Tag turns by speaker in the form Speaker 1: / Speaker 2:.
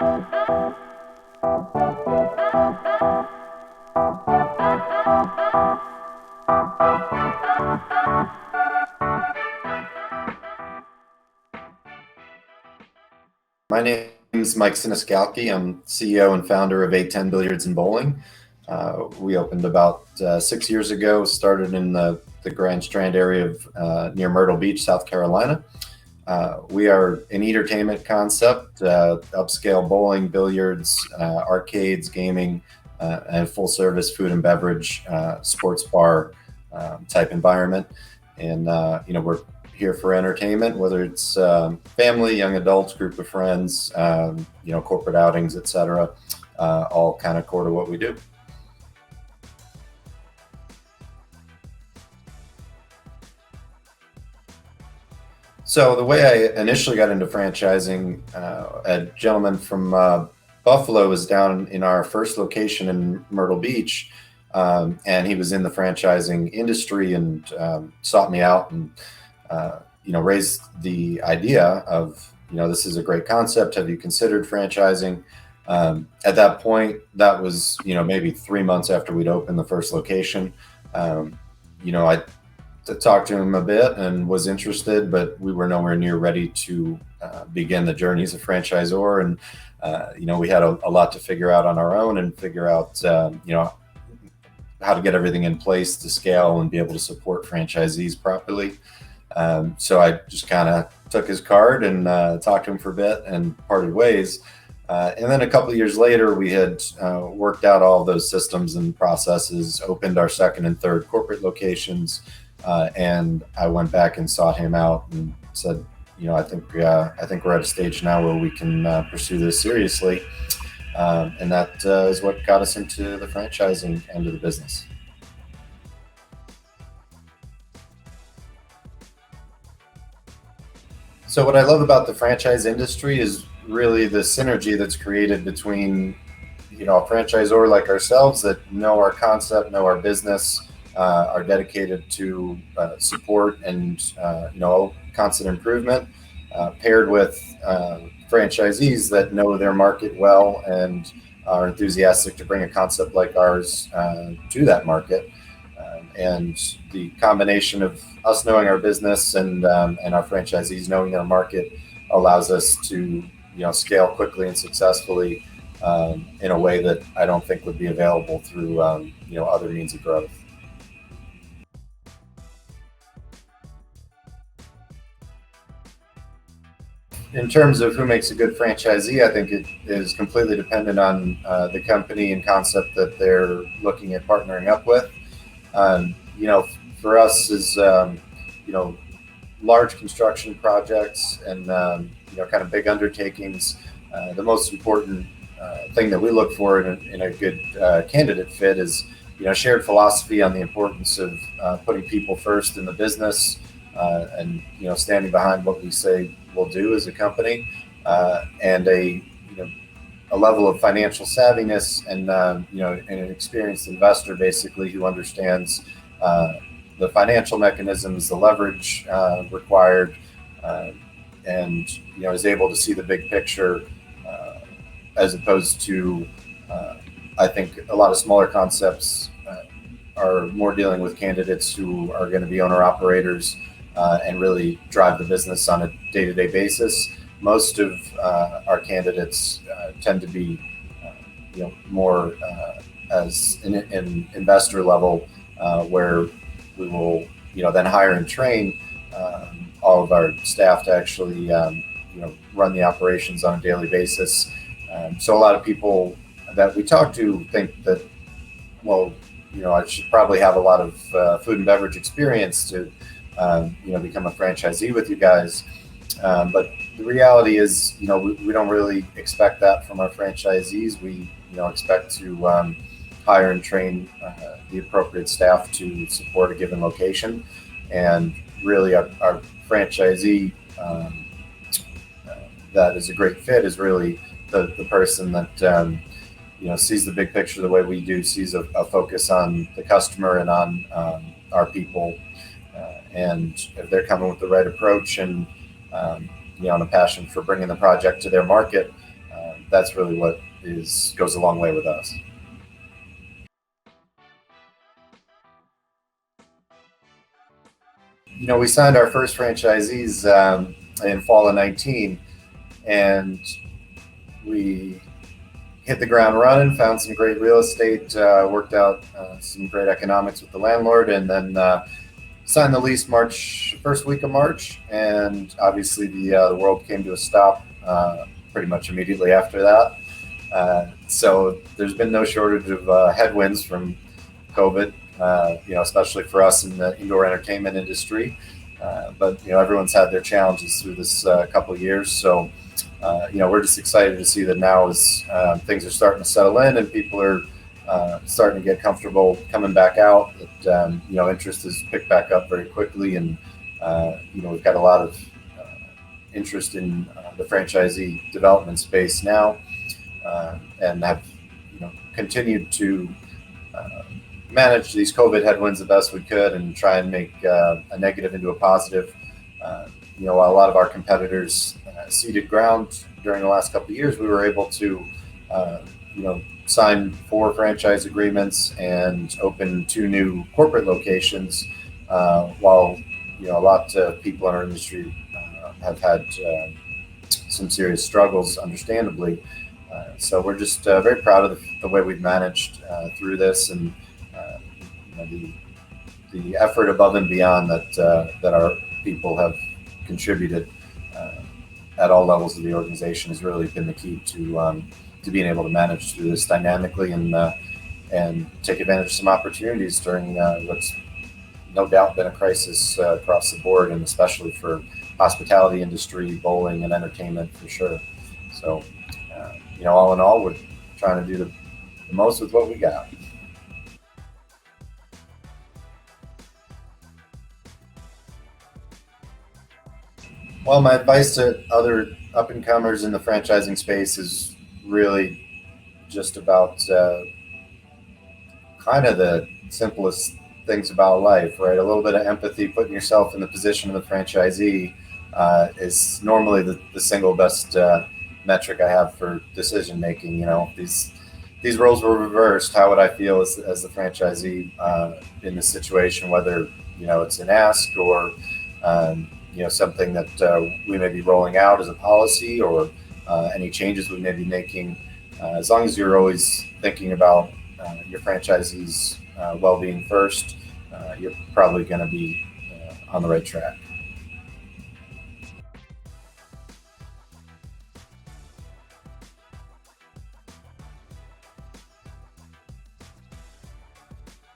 Speaker 1: My name is Mike Siniscalchi. I'm CEO and founder of A10 Billiards and Bowling. We opened about 6 years ago, started in the Grand Strand area of near Myrtle Beach, South Carolina. We are an entertainment concept, upscale bowling, billiards, arcades, gaming, and full service food and beverage, sports bar type environment. And we're here for entertainment, whether it's family, young adults, group of friends, corporate outings, etc. All kind of core to what we do. So the way I initially got into franchising, a gentleman from Buffalo was down in our first location in Myrtle Beach, and he was in the franchising industry and sought me out and raised the idea of, this is a great concept. Have you considered franchising? At that point, that was, maybe 3 months after we'd opened the first location. I talked to him a bit and was interested, but we were nowhere near ready to begin the journey as a franchisor. And, we had a lot to figure out on our own and figure out, how to get everything in place to scale and be able to support franchisees properly. So I just kind of took his card and talked to him for a bit and parted ways. And then a couple of years later, we had worked out all those systems and processes, opened our second and third corporate locations, and I went back and sought him out and said, I think we're at a stage now where we can pursue this seriously. And that is what got us into the franchising end of the business. So what I love about the franchise industry is really the synergy that's created between, a franchisor like ourselves that know our concept, know our business, are dedicated to support and, constant improvement, paired with franchisees that know their market well and are enthusiastic to bring a concept like ours to that market. And the combination of us knowing our business and our franchisees knowing their market allows us to scale quickly and successfully in a way that I don't think would be available through other means of growth. In terms of who makes a good franchisee, I think it is completely dependent on the company and concept that they're looking at partnering up with. For us is, large construction projects and, kind of big undertakings. The most important thing that we look for in a good candidate fit is, shared philosophy on the importance of putting people first in the business and, standing behind what we say we'll do as a company, and a level of financial savviness and an experienced investor basically who understands the financial mechanisms, the leverage required, and is able to see the big picture, as opposed to I think a lot of smaller concepts are more dealing with candidates who are going to be owner operators and really drive the business on a day-to-day basis. Most of our candidates tend to be, more as an investor level, where we will, then hire and train all of our staff to actually, run the operations on a daily basis. So a lot of people that we talk to think that, well, I should probably have a lot of food and beverage experience to become a franchisee with you guys. But the reality is, we don't really expect that from our franchisees. We, expect to hire and train the appropriate staff to support a given location. And really our franchisee that is a great fit is really the person that, sees the big picture the way we do, sees a focus on the customer and on our people. And if they're coming with the right approach and, and a passion for bringing the project to their market, that's really what goes a long way with us. We signed our first franchisees in fall of 19, and we hit the ground running, found some great real estate, worked out some great economics with the landlord, and then signed the lease first week of March. And obviously the world came to a stop pretty much immediately after that. So there's been no shortage of headwinds from COVID, especially for us in the indoor entertainment industry. But everyone's had their challenges through this couple of years. So we're just excited to see that now as things are starting to settle in and people are starting to get comfortable coming back out, that interest has picked back up very quickly, and we've got a lot of interest in the franchisee development space now, and have continued to manage these COVID headwinds the best we could and try and make a negative into a positive. While a lot of our competitors ceded ground during the last couple of years, we were able to, sign 4 franchise agreements and open 2 new corporate locations, while a lot of people in our industry have had some serious struggles, understandably. So we're just very proud of the way we've managed through this, and the effort above and beyond that our people have contributed at all levels of the organization has really been the key to being able to manage through this dynamically and take advantage of some opportunities during what's no doubt been a crisis across the board, and especially for hospitality industry, bowling, and entertainment for sure. So, all in all, we're trying to do the most with what we got. Well, my advice to other up and comers in the franchising space is really just about kind of the simplest things about life, right? A little bit of empathy, putting yourself in the position of the franchisee is normally the single best metric I have for decision making. These roles were reversed. How would I feel as the franchisee in this situation, whether it's an ask or something that we may be rolling out as a policy, or any changes we may be making. As long as you're always thinking about your franchisees' well-being first, you're probably going to be on the right track.